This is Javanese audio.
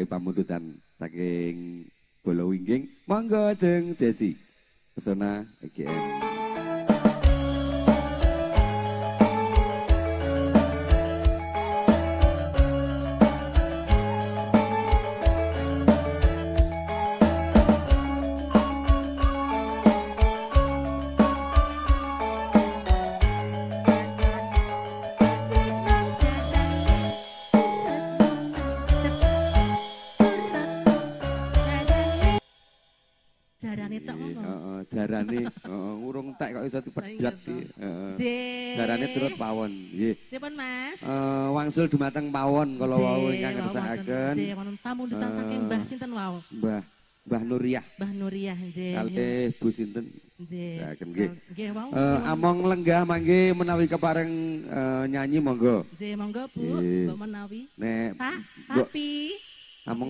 pamundutan saking Bolo Wingging. Monggo Jeng Desi. Pesona EGM. Jarane tok ngono. Jarane urung tek kok iso dipedhot iki. Jarane turut pawon. Nggih. Pripun Mas? Wangsul dumateng pawon kala wau ingkang ngersakaken. Nggih, wonten pamundutan saking Mbah sinten wau? Mbah Nuriah. Mbah Nuriah nggih. Kalih Bu sinten? Nggih. Saken nggih. Nggih wau. Among lenggah mangke menawi kepareng nyanyi monggo. Nggih, monggo Bu, mbok menawi. Nek Tapi among